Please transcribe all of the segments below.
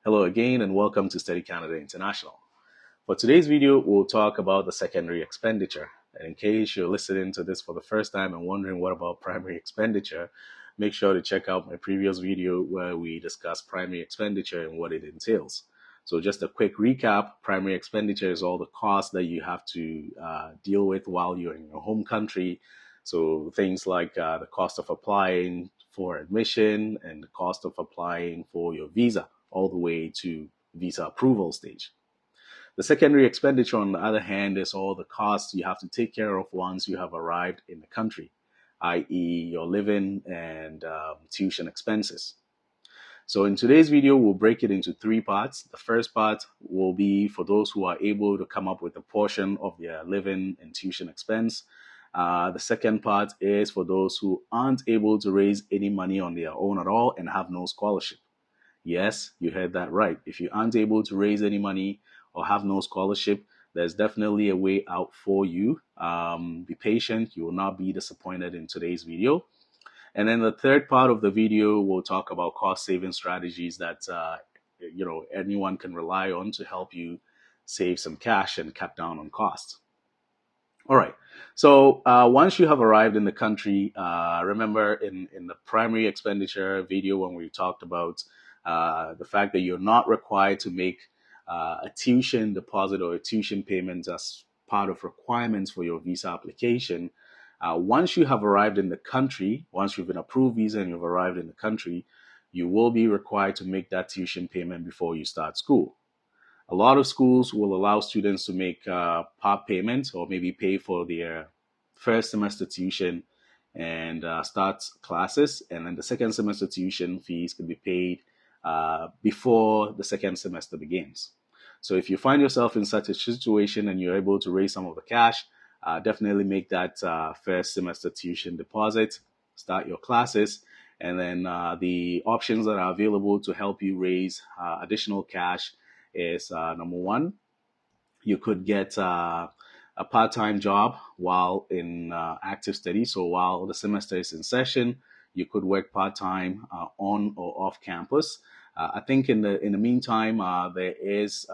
Hello again and welcome to Study Canada International. For today's video, we'll talk about the secondary expenditure. And in case you're listening to this for the first time and wondering what about primary expenditure, make sure to check out my previous video where we discuss primary expenditure and what it entails. So just a quick recap, primary expenditure is all the costs that you have to deal with while you're in your home country. So things like the cost of applying for admission and the cost of applying for your visa all the way to visa approval stage. The secondary expenditure, on the other hand, is all the costs you have to take care of once you have arrived in the country, i.e., your living and tuition expenses. So in today's video, we'll break it into three parts. The first part will be for those who are able to come up with a portion of their living and tuition expense. The second part is for those who aren't able to raise any money on their own at all and have no scholarship. Yes, you heard that right. If you aren't able to raise any money or have no scholarship, there's definitely a way out for you. Be patient. You will not be disappointed in today's video. And then the third part of the video, we'll talk about cost saving strategies that anyone can rely on to help you save some cash and cut down on costs. All right. So once you have arrived in the country, remember in the primary expenditure video when we talked about the fact that you're not required to make a tuition deposit or a tuition payment as part of requirements for your visa application. Once you have arrived in the country, once you've been approved visa and you've arrived in the country, you will be required to make that tuition payment before you start school. A lot of schools will allow students to make part payments or maybe pay for their first semester tuition and start classes. And then the second semester tuition fees can be paid before the second semester begins. So if you find yourself in such a situation and you're able to raise some of the cash, definitely make that first semester tuition deposit, start your classes, and then the options that are available to help you raise additional cash is number one, you could get a part-time job while in active study. So while the semester is in session, you could work part-time on or off campus. I think in the meantime, there is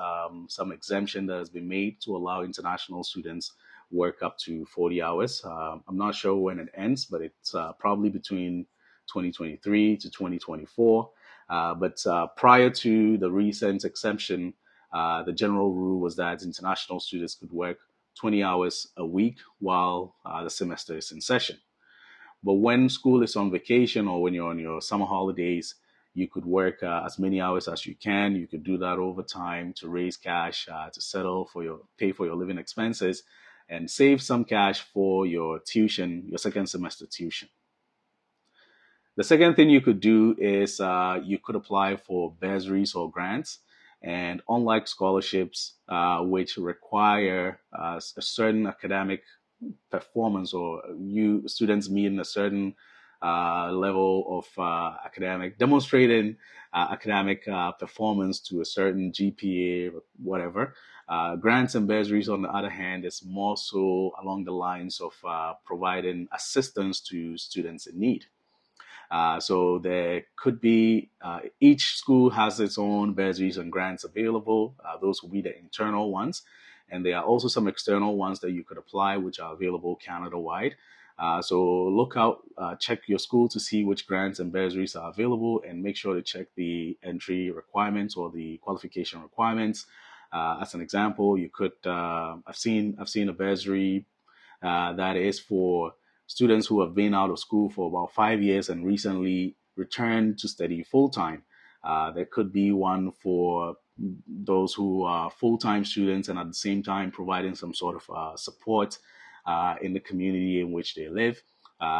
some exemption that has been made to allow international students work up to 40 hours. I'm not sure when it ends, but it's probably between 2023 to 2024. But prior to the recent exemption, the general rule was that international students could work 20 hours a week while the semester is in session. But when school is on vacation or when you're on your summer holidays, you could work as many hours as you can. You could do that over time to raise cash, to pay for your living expenses, and save some cash for your tuition, your second semester tuition. The second thing you could do is you could apply for bursaries or grants. And unlike scholarships, which require a certain academic performance or you students meeting a certain level of demonstrating academic performance to a certain GPA or whatever. Grants and bursaries, on the other hand, is more so along the lines of providing assistance to students in need. So there could be, each school has its own bursaries and grants available. Those will be the internal ones. And there are also some external ones that you could apply, which are available Canada-wide. So look out, check your school to see which grants and bursaries are available and make sure to check the entry requirements or the qualification requirements. As an example, you could, I've seen a bursary that is for students who have been out of school for about 5 years and recently returned to study full time. There could be one for those who are full-time students and at the same time providing some sort of support in the community in which they live.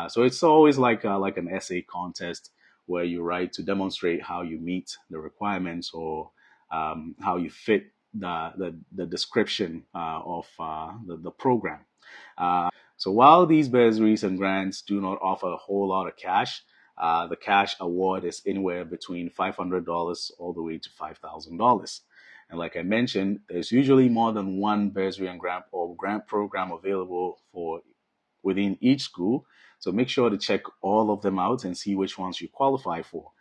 So it's always like an essay contest where you write to demonstrate how you meet the requirements or how you fit the description of the program. So while these bursaries and grants do not offer a whole lot of cash, the cash award is anywhere between $500 all the way to $5,000. And like I mentioned, there's usually more than one bursary and grant program available for within each school. So make sure to check all of them out and see which ones you qualify for.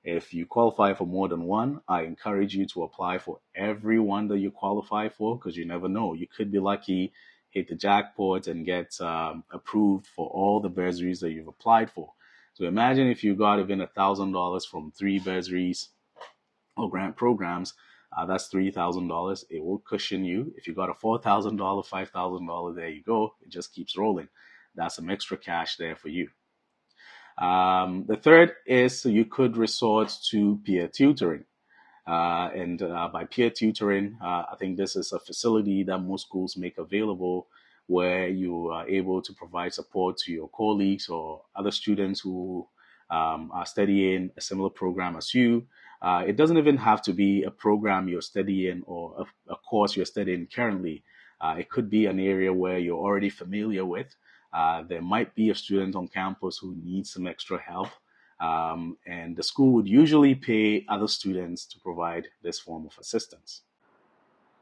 If you qualify for more than one, I encourage you to apply for every one that you qualify for, because you never know. You could be lucky, hit the jackpot, and get approved for all the bursaries that you've applied for. So imagine if you got even $1,000 from three bursaries or grant programs. That's $3,000. It will cushion you. If you got a $4,000, $5,000, there you go. It just keeps rolling. That's some extra cash there for you. The third is you could resort to peer tutoring. And by peer tutoring, I think this is a facility that most schools make available where you are able to provide support to your colleagues or other students who are studying a similar program as you. It doesn't even have to be a program you're studying or a course you're studying currently. It could be an area where you're already familiar with. There might be a student on campus who needs some extra help, and the school would usually pay other students to provide this form of assistance.